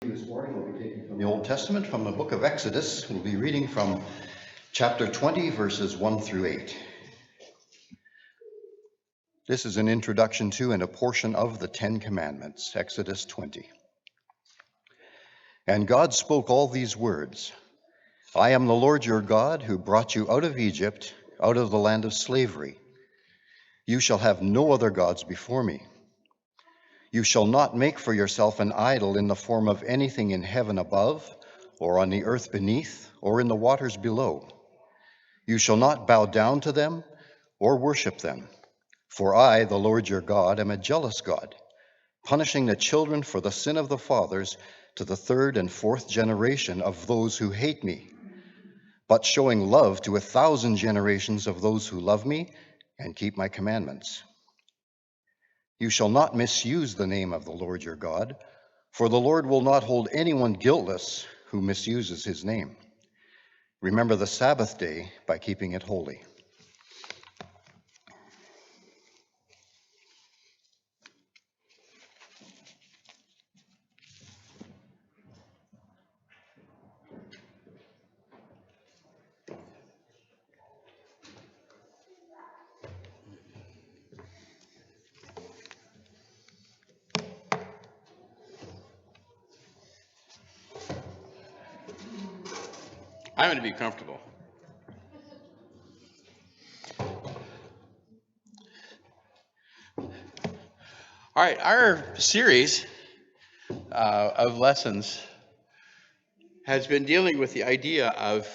This morning we'll be taking from the Old Testament, from the book of Exodus. We'll be reading from chapter 20, verses 1 through 8. This is an introduction to and a portion of the Ten Commandments, Exodus 20. And God spoke all these words, I am the Lord your God, who brought you out of Egypt, out of the land of slavery. You shall have no other gods before me. You shall not make for yourself an idol in the form of anything in heaven above, or on the earth beneath, or in the waters below. You shall not bow down to them or worship them. For I, the Lord your God, am a jealous God, punishing the children for the sin of the fathers to the third and fourth generation of those who hate me, but showing love to 1,000 generations of those who love me and keep my commandments. You shall not misuse the name of the Lord your God, for the Lord will not hold anyone guiltless who misuses his name. Remember the Sabbath day by keeping it holy. I'm going to be comfortable. All right, our series of lessons has been dealing with the idea of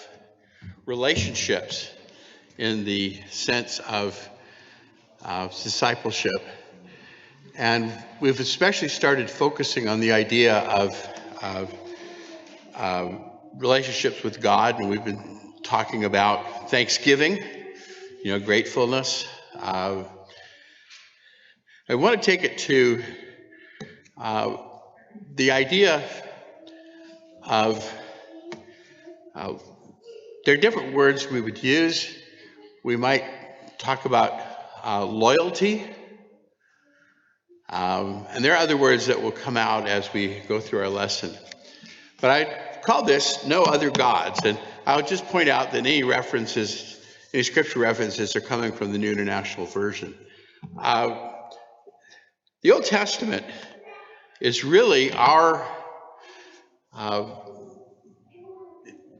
relationships in the sense of discipleship. And we've especially started focusing on the idea of relationships with God, and we've been talking about thanksgiving, gratefulness. I want to take it to the idea of, there are different words we would use. We might talk about loyalty, and there are other words that will come out as we go through our lesson. But I call this no other gods, and I'll just point out that any scripture references are coming from the New International Version. The Old Testament is really our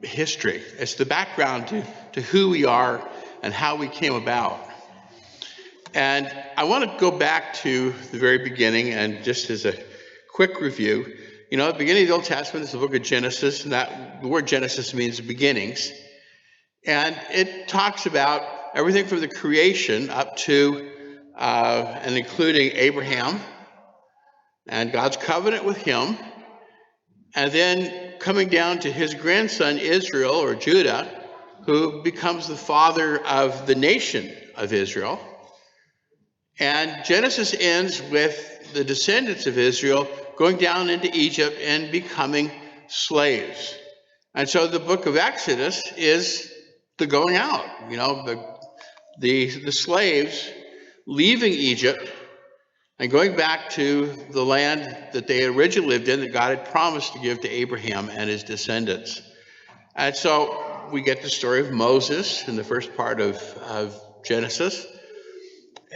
history. It's the background to who we are and how we came about. And I want to go back to the very beginning, and just as a quick review, at the beginning of the Old Testament is the book of Genesis, and the word Genesis means beginnings. And it talks about everything from the creation up to and including Abraham and God's covenant with him, and then coming down to his grandson Israel, or Judah, who becomes the father of the nation of Israel. And Genesis ends with the descendants of Israel going down into Egypt and becoming slaves. And so the book of Exodus is the going out, the slaves leaving Egypt and going back to the land that they originally lived in, that God had promised to give to Abraham and his descendants. And so we get the story of Moses in the first part of Genesis,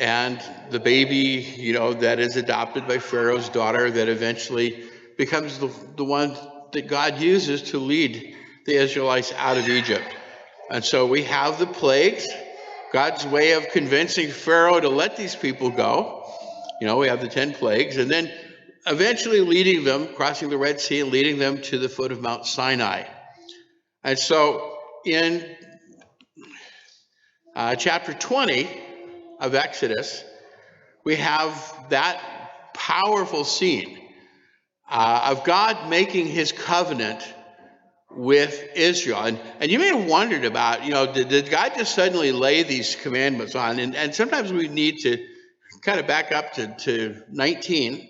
and the baby, that is adopted by Pharaoh's daughter, that eventually becomes the one that God uses to lead the Israelites out of Egypt. And so we have the plagues, God's way of convincing Pharaoh to let these people go. We have the 10 plagues, and then eventually leading them, crossing the Red Sea and leading them to the foot of Mount Sinai. And so in chapter 20 of Exodus, we have that powerful scene of God making his covenant with Israel. And you may have wondered about, did God just suddenly lay these commandments on? And sometimes we need to kind of back up to 19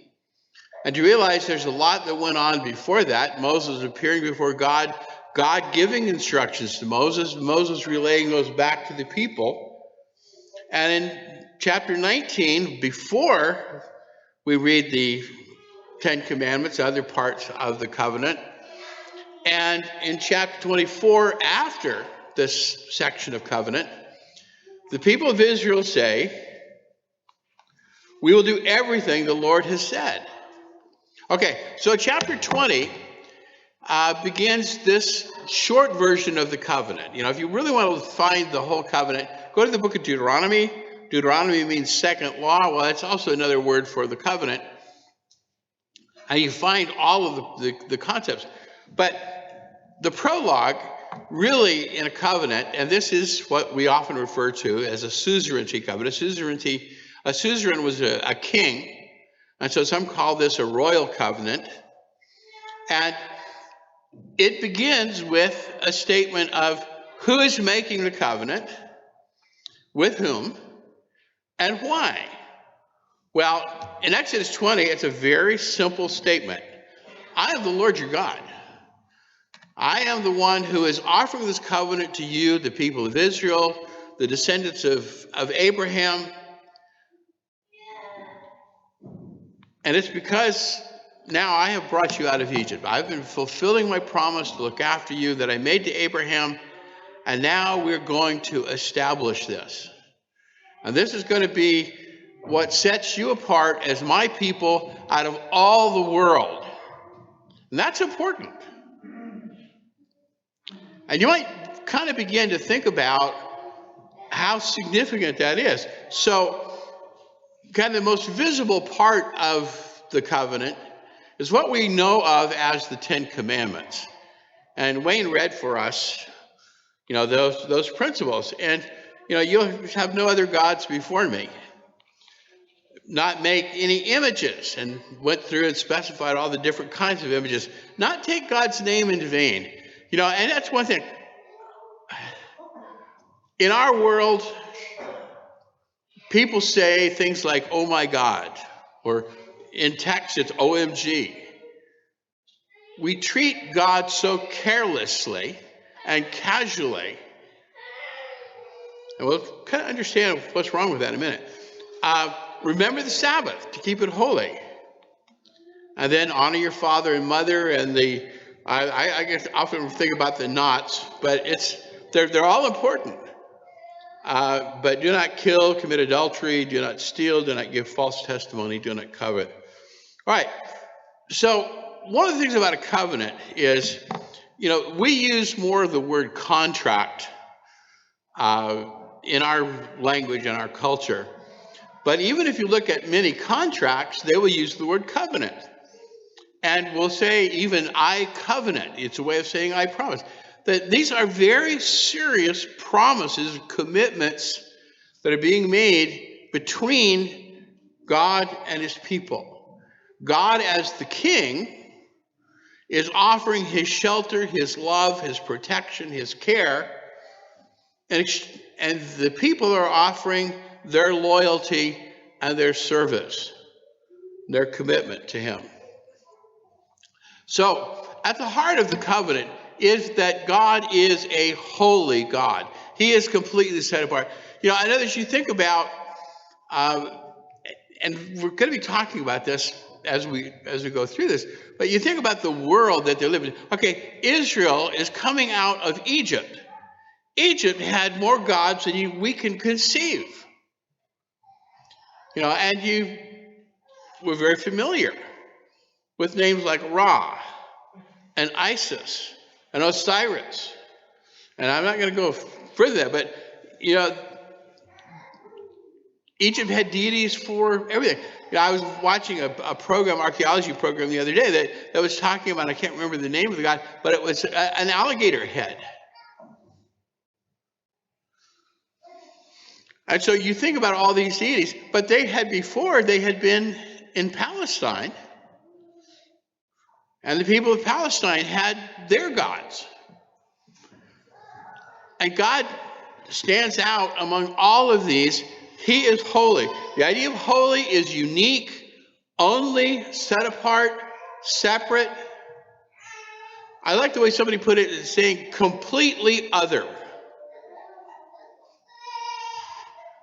and to realize there's a lot that went on before that. Moses appearing before God, God giving instructions to Moses, Moses relaying those back to the people. And in chapter 19, before we read the Ten Commandments, other parts of the covenant. And in chapter 24, after this section of covenant, the people of Israel say, we will do everything the Lord has said. Okay, so chapter 20 begins this short version of the covenant. You know, if you really want to find the whole covenant, go to the book of Deuteronomy. Deuteronomy means second law. Well, that's also another word for the covenant. And you find all of the concepts. But the prologue, really in a covenant, and this is what we often refer to as a suzerainty covenant. A suzerain was a king, and so some call this a royal covenant. And it begins with a statement of who is making the covenant, with whom, and why. Well, in Exodus 20, it's a very simple statement. I am the Lord your God. I am the one who is offering this covenant to you, the people of Israel, the descendants of Abraham. And it's because now I have brought you out of Egypt. I've been fulfilling my promise to look after you that I made to Abraham, and now we're going to establish this. And this is going to be what sets you apart as my people out of all the world. And that's important. And you might kind of begin to think about how significant that is. So, kind of the most visible part of the covenant is what we know of as the Ten Commandments. And Wayne read for us, you know, those principles. And, you know, you'll have no other gods before me. Not make any images, and went through and specified all the different kinds of images. Not take God's name in vain. You know, and that's one thing. In our world, people say things like, oh my God, or in text it's OMG. We treat God so carelessly and casually. And we'll kind of understand what's wrong with that in a minute. Remember the Sabbath to keep it holy. And then honor your father and mother, and I guess often think about the knots, but they're all important. But do not kill, commit adultery, do not steal, do not give false testimony, do not covet. All right, so one of the things about a covenant is, you know, we use more of the word contract in our language and our culture. But even if you look at many contracts, they will use the word covenant. And we'll say even I covenant. It's a way of saying I promise. That these are very serious promises, commitments that are being made between God and his people. God, as the king, is offering his shelter, his love, his protection, his care, and the people are offering their loyalty and their service, their commitment to him. So, at the heart of the covenant is that God is a holy God. He is completely set apart. You know, I know that you think about, and we're going to be talking about this as we go through this, but you think about the world that they live in. Okay, Israel is coming out of Egypt. Egypt had more gods than we can conceive. You know, and you were very familiar with names like Ra and Isis and Osiris. And I'm not going to go further there, but, you know, Egypt had deities for everything. You know, I was watching a program, archaeology program the other day that was talking about, I can't remember the name of the god, but it was an alligator head. And so you think about all these deities, but they had been in Palestine, and the people of Palestine had their gods. And God stands out among all of these. He is holy. The idea of holy is unique, only, set apart, separate. I like the way somebody put it, saying completely other.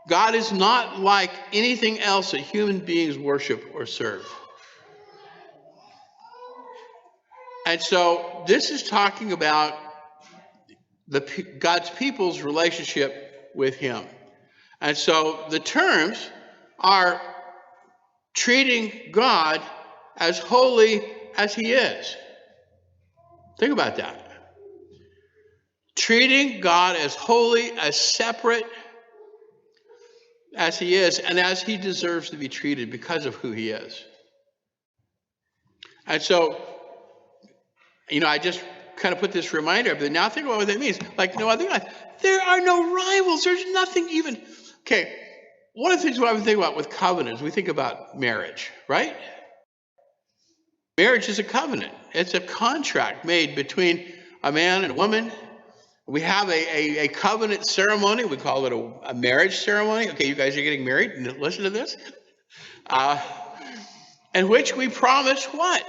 God is not like anything else that human beings worship or serve. And so this is talking about God's people's relationship with him. And so the terms are treating God as holy as he is. Think about that. Treating God as holy, as separate as he is, and as he deserves to be treated because of who he is. And so, I just kind of put this reminder up there. Now think about what that means. Like no other God. There are no rivals. There's nothing even. Okay, one of the things we think about with covenants, we think about marriage, right? Marriage is a covenant. It's a contract made between a man and a woman. We have a covenant ceremony. We call it a marriage ceremony. Okay, you guys are getting married. Listen to this. In which we promise what?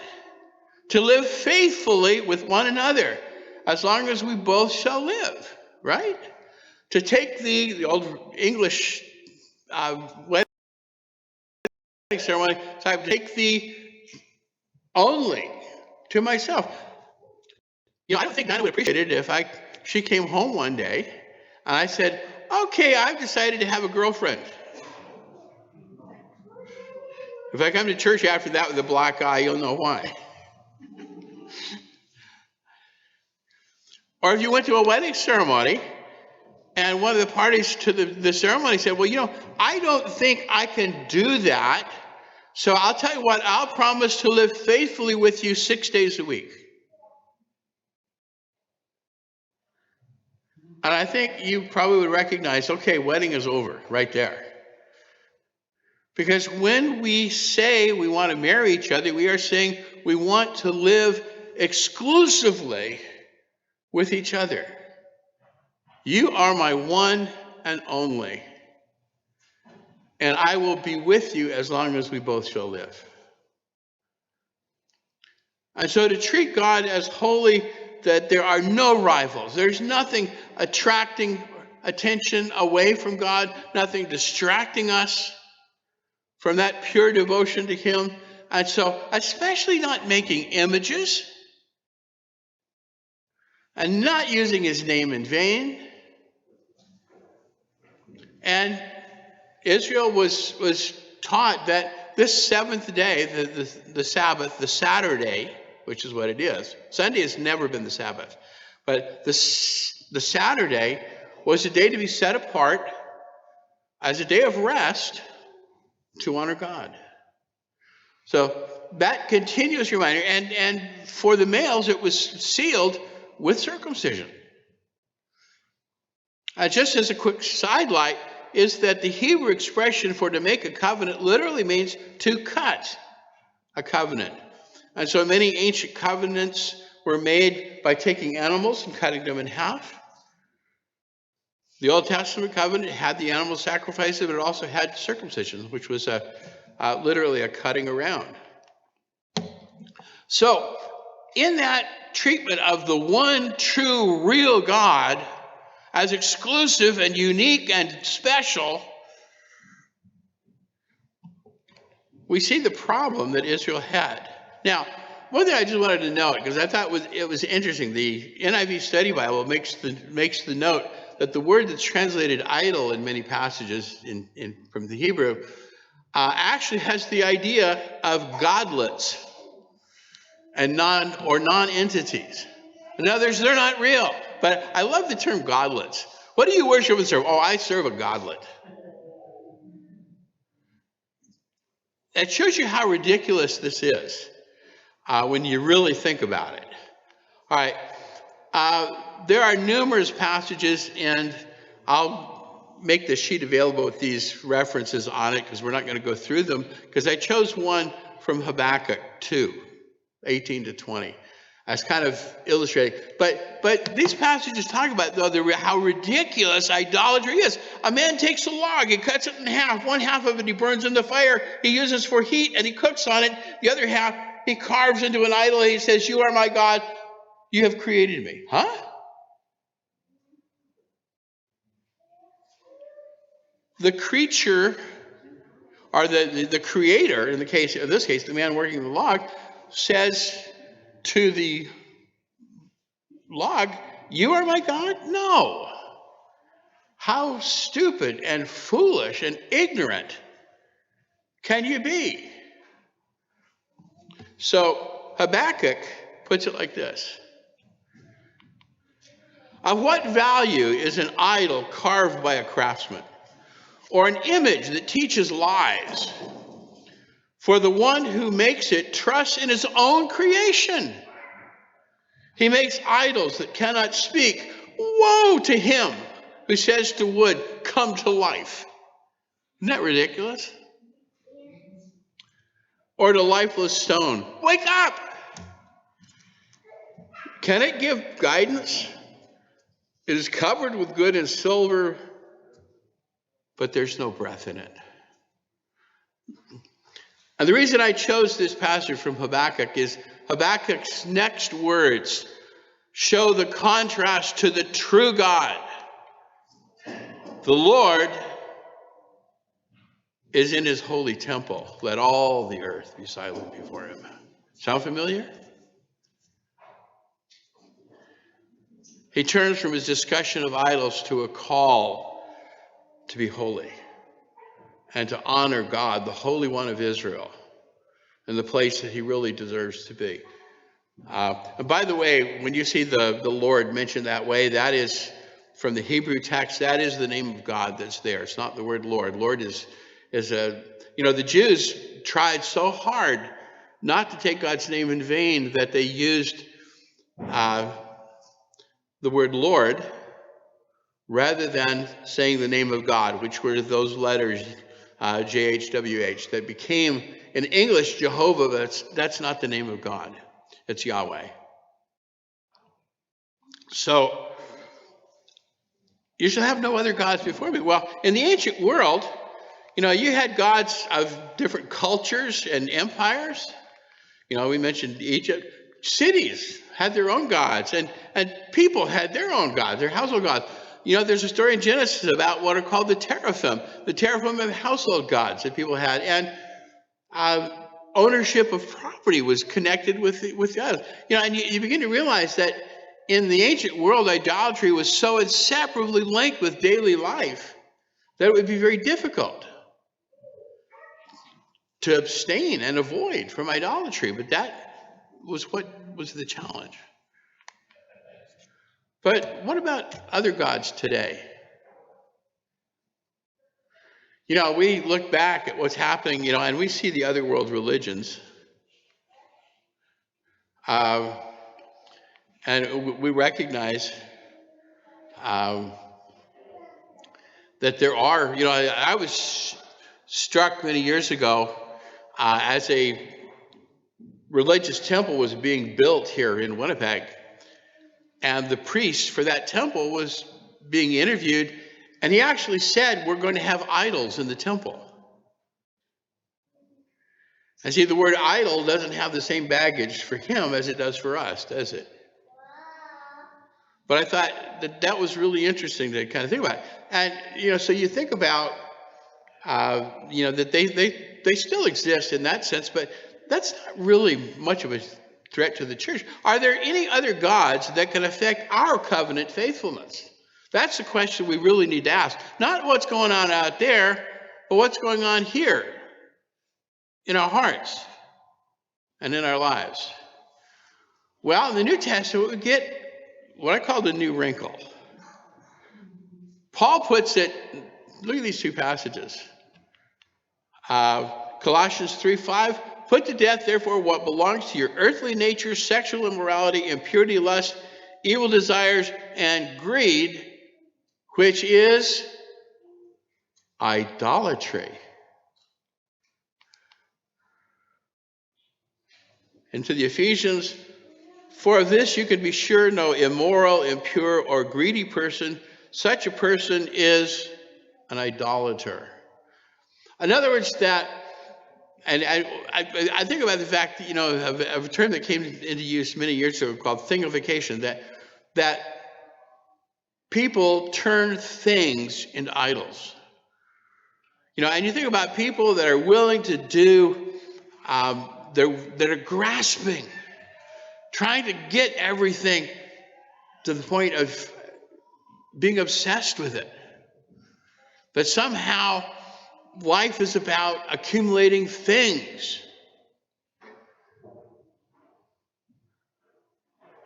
To live faithfully with one another as long as we both shall live, right? To take the old English wedding ceremony, so I take the only to myself. I don't think Nana would appreciate it if she came home one day and I said, okay, I've decided to have a girlfriend. If I come to church after that with a black eye, you'll know why. Or if you went to a wedding ceremony and one of the parties to the ceremony said, well, I don't think I can do that. So I'll tell you what, I'll promise to live faithfully with you 6 days a week. And I think you probably would recognize, okay, wedding is over right there. Because when we say we want to marry each other, we are saying we want to live exclusively with each other. You are my one and only. And I will be with you as long as we both shall live. And so to treat God as holy, that there are no rivals. There's nothing attracting attention away from God, nothing distracting us from that pure devotion to him. And so, especially not making images and not using his name in vain. And Israel was taught that this seventh day, the Sabbath, the Saturday, which is what it is. Sunday has never been the Sabbath. But the Saturday was a day to be set apart as a day of rest to honor God. So that continuous reminder, and for the males, it was sealed with circumcision. Just as a quick sidelight, is that the Hebrew expression for to make a covenant literally means to cut a covenant. And so many ancient covenants were made by taking animals and cutting them in half. The Old Testament covenant had the animal sacrifices, but it also had circumcision, which was literally a cutting around. So in that treatment of the one true real God as exclusive and unique and special, we see the problem that Israel had. Now, one thing I just wanted to note, because I thought it was interesting, the NIV Study Bible makes the note that the word that's translated idol in many passages from the Hebrew actually has the idea of godlets and non-entities. In other words, they're not real. But I love the term godlets. What do you worship and serve? Oh, I serve a godlet. That shows you how ridiculous this is when you really think about it. All right. There are numerous passages, and I'll make the sheet available with these references on it because we're not going to go through them, because I chose one from Habbakuk 2, 18 to 20. As kind of illustrating. But these passages talk about, though, how ridiculous idolatry is. A man takes a log, he cuts it in half. One half of it he burns in the fire, he uses for heat, and he cooks on it. The other half he carves into an idol, and he says, you are my God, you have created me. Huh? The creature, or the creator, in this case, the man working the log, says to the log, you are my God? No. How stupid and foolish and ignorant can you be? So Habbakuk puts it like this. Of what value is an idol carved by a craftsman, or an image that teaches lies? For the one who makes it trusts in his own creation. He makes idols that cannot speak. Woe to him who says to wood, come to life. Isn't that ridiculous? Or to lifeless stone, wake up. Can it give guidance? It is covered with good and silver, but there's no breath in it. And the reason I chose this passage from Habakkuk is Habakkuk's next words show the contrast to the true God. The Lord is in his holy temple. Let all the earth be silent before him. Sound familiar? He turns from his discussion of idols to a call to be holy and to honor God, the Holy One of Israel, in the place that he really deserves to be. And by the way, when you see the Lord mentioned that way, that is from the Hebrew text, that is the name of God that's there. It's not the word Lord. Lord is a, the Jews tried so hard not to take God's name in vain that they used the word Lord rather than saying the name of God, which were those letters, JHWH, that became in English Jehovah, but that's not the name of God. It's Yahweh. So, you shall have no other gods before me. Well, in the ancient world, you had gods of different cultures and empires. We mentioned Egypt. Cities had their own gods, and people had their own gods, their household gods. There's a story in Genesis about what are called the teraphim of household gods that people had, and ownership of property was connected with God. And you begin to realize that in the ancient world, idolatry was so inseparably linked with daily life that it would be very difficult to abstain and avoid from idolatry. But that was what was the challenge. But what about other gods today? We look back at what's happening, and we see the other world religions. And we recognize that there are, I was struck many years ago as a religious temple was being built here in Winnipeg. And the priest for that temple was being interviewed, and he actually said, we're going to have idols in the temple. And see, the word idol doesn't have the same baggage for him as it does for us, does it? But I thought that was really interesting to kind of think about. And, so you think about, that they still exist in that sense, but that's not really much of a threat to the church. Are there any other gods that can affect our covenant faithfulness? That's the question we really need to ask. Not what's going on out there, but what's going on here in our hearts and in our lives. Well, in the New Testament, we get what I call the new wrinkle. Paul puts it, look at these two passages. Colossians 3:5, put to death, therefore, what belongs to your earthly nature, sexual immorality, impurity, lust, evil desires, and greed, which is idolatry. And to the Ephesians, for of this you can be sure, no immoral, impure, or greedy person, such a person is an idolater. In other words, that, and I think about the fact that, of a term that came into use many years ago called thingification, that people turn things into idols. And you think about people that are willing to do, that are grasping trying to get everything to the point of being obsessed with it. But somehow life is about accumulating things.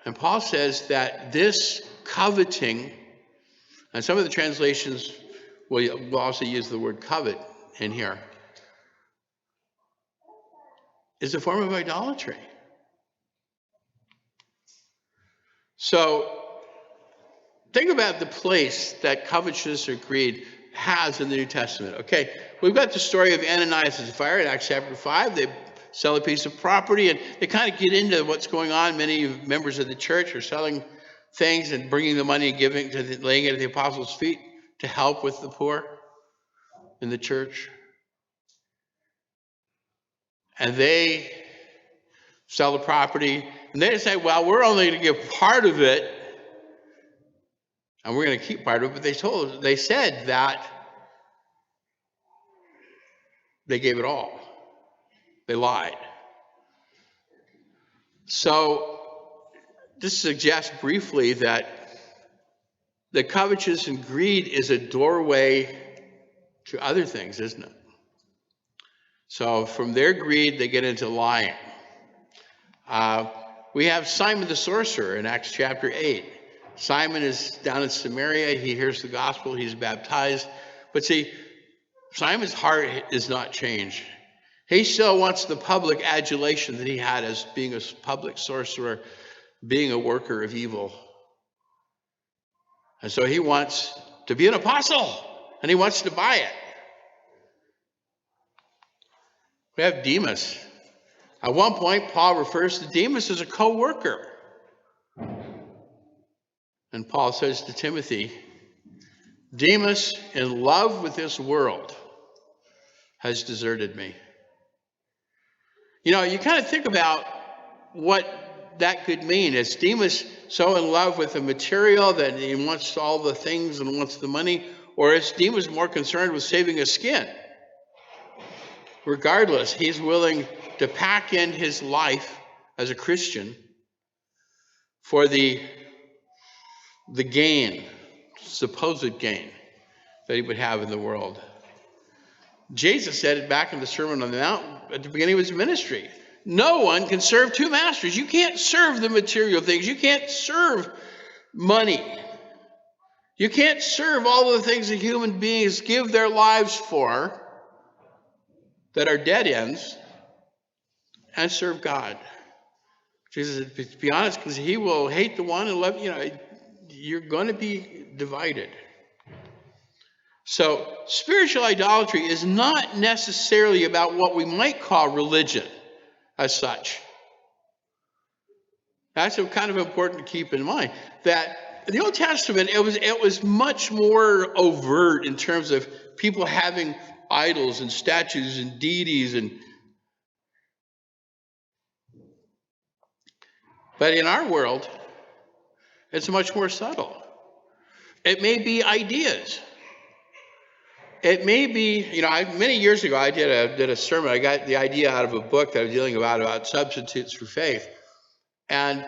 And Paul says that this coveting, and some of the translations will also use the word covet in here, is a form of idolatry. So think about the place that covetousness or greed has in the New Testament. Okay, we've got the story of Ananias and Sapphira in Acts chapter 5. They sell a piece of property, and they kind of get into what's going on. Many members of the church are selling things and bringing the money and giving to laying it at the apostles' feet to help with the poor in the church. And they sell the property, and they say, well, we're only going to give part of it, and we're going to keep part of it. But they said that they gave it all. They lied. So this suggests briefly that the covetousness and greed is a doorway to other things, isn't it? So from their greed, they get into lying. We have Simon the sorcerer in Acts chapter 8. Simon is down in Samaria. He hears the gospel. He's baptized. But see, Simon's heart is not changed. He still wants the public adulation that he had as being a public sorcerer, being a worker of evil. And so he wants to be an apostle, and he wants to buy it. We have Demas. At one point, Paul refers to Demas as a co-worker. And Paul says to Timothy, Demas, in love with this world, has deserted me. You know, you kind of think about what that could mean. Is Demas so in love with the material that he wants all the things and wants the money? Or is Demas more concerned with saving his skin? Regardless, he's willing to pack in his life as a Christian for the gain, supposed gain, that he would have in the world. Jesus said it back in the Sermon on the Mount at the beginning of his ministry. No one can serve two masters. You can't serve the material things. You can't serve money. You can't serve all of the things that human beings give their lives for that are dead ends and serve God. Jesus said, to be honest, because he will hate the one and love, you're going to be divided. So spiritual idolatry is not necessarily about what we might call religion as such. That's kind of important to keep in mind, that in the Old Testament, it was much more overt in terms of people having idols and statues and deities. But in our world, it's much more subtle. It may be ideas. It may be, many years ago, I did a sermon. I got the idea out of a book that I was dealing about substitutes for faith. And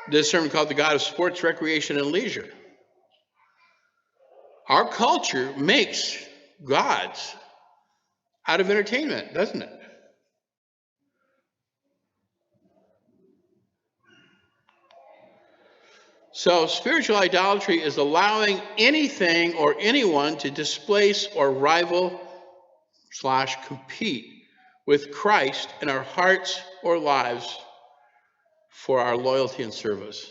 this sermon called The God of Sports, Recreation, and Leisure. Our culture makes gods out of entertainment, doesn't it? So spiritual idolatry is allowing anything or anyone to displace or rival / compete with Christ in our hearts or lives for our loyalty and service.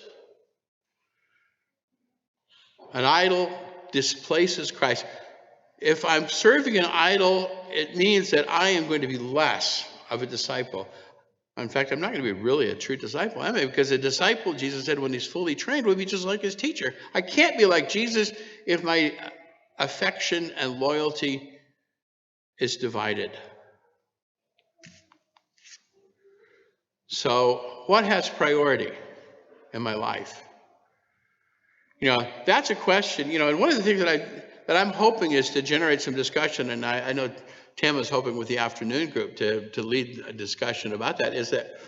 An idol displaces Christ. If I'm serving an idol, it means that I am going to be less of a disciple. In fact, I'm not going to be really a true disciple, am I? Because a disciple, Jesus said, when he's fully trained, will be just like his teacher. I can't be like Jesus if my affection and loyalty is divided. So what has priority in my life? That's a question, and one of the things that I'm hoping is to generate some discussion, and I know Tim is hoping with the afternoon group to lead a discussion about that, is that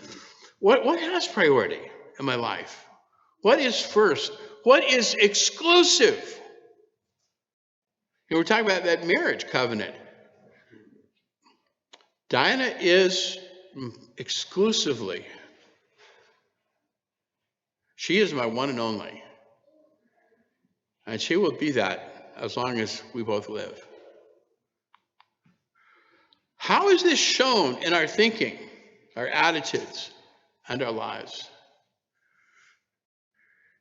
What has priority in my life? What is first? What is exclusive? We're talking about that marriage covenant. Diana is exclusively, she is my one and only. And she will be that as long as we both live. How is this shown in our thinking, our attitudes, and our lives?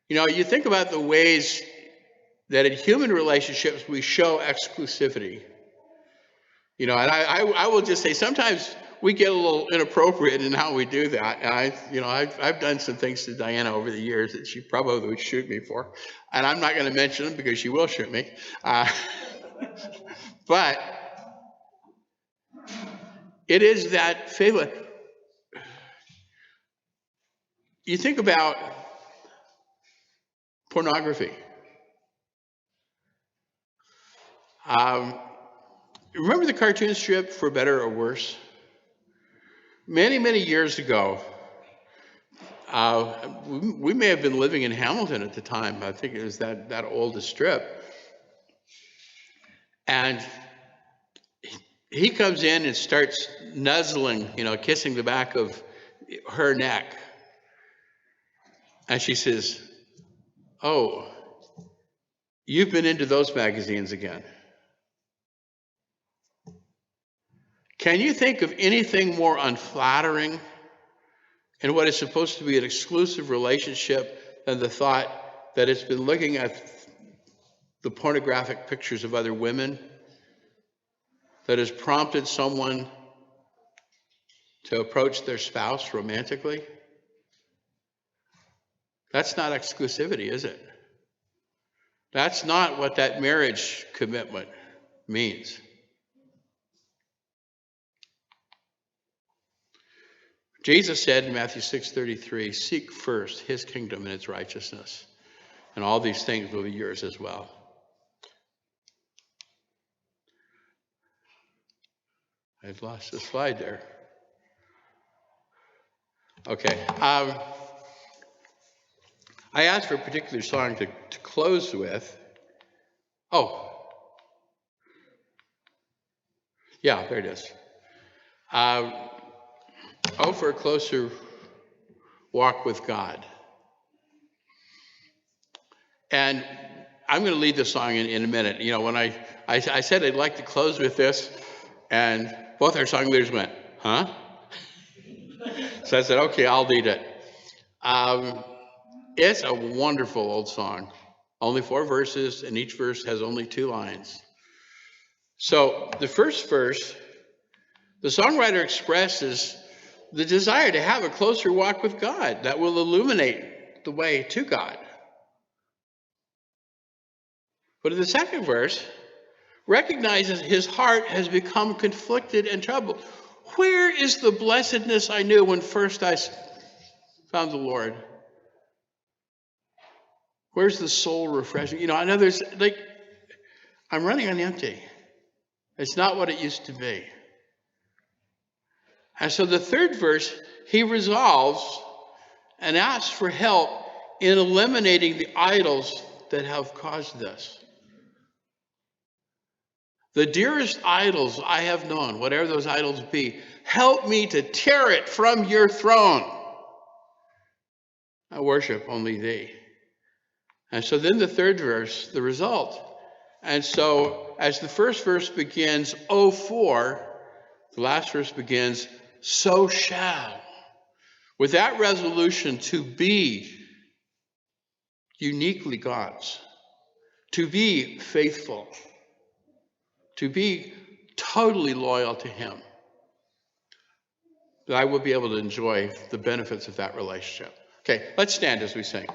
You think about the ways that in human relationships we show exclusivity. And I will just say sometimes we get a little inappropriate in how we do that. And I've done some things to Diana over the years that she probably would shoot me for. And I'm not going to mention them because she will shoot me. But it is that favor. You think about pornography. Remember the cartoon strip For Better or Worse? Many, many years ago, we may have been living in Hamilton at the time. I think it was that old strip. And he comes in and starts nuzzling, kissing the back of her neck. And she says, "Oh, you've been into those magazines again." Can you think of anything more unflattering in what is supposed to be an exclusive relationship than the thought that it's been looking at the pornographic pictures of other women that has prompted someone to approach their spouse romantically? That's not exclusivity, is it? That's not what that marriage commitment means. Jesus said in Matthew 6:33, "Seek first his kingdom and its righteousness, and all these things will be yours as well." I've lost the slide there. Okay. I asked for a particular song to close with. Oh. Yeah, there it is. Oh, for a closer walk with God. And I'm going to lead the song in a minute. When I said I'd like to close with this, and both our song leaders went, "Huh?" So I said, "Okay, I'll lead it." It's a wonderful old song. Only 4 verses, and each verse has only 2 lines. So the first verse, the songwriter expresses the desire to have a closer walk with God that will illuminate the way to God. But in the second verse, recognizes his heart has become conflicted and troubled. Where is the blessedness I knew when first I found the Lord? Where's the soul refreshing? I know there's I'm running on empty. It's not what it used to be. And so the third verse, he resolves and asks for help in eliminating the idols that have caused this. The dearest idols I have known, whatever those idols be, help me to tear it from your throne. I worship only thee. And so then the third verse, the result. And so as the first verse begins, "Oh, for," the last verse begins, "So shall." With that resolution to be uniquely God's, to be faithful, to be totally loyal to him, that I will be able to enjoy the benefits of that relationship. Okay, let's stand as we sing.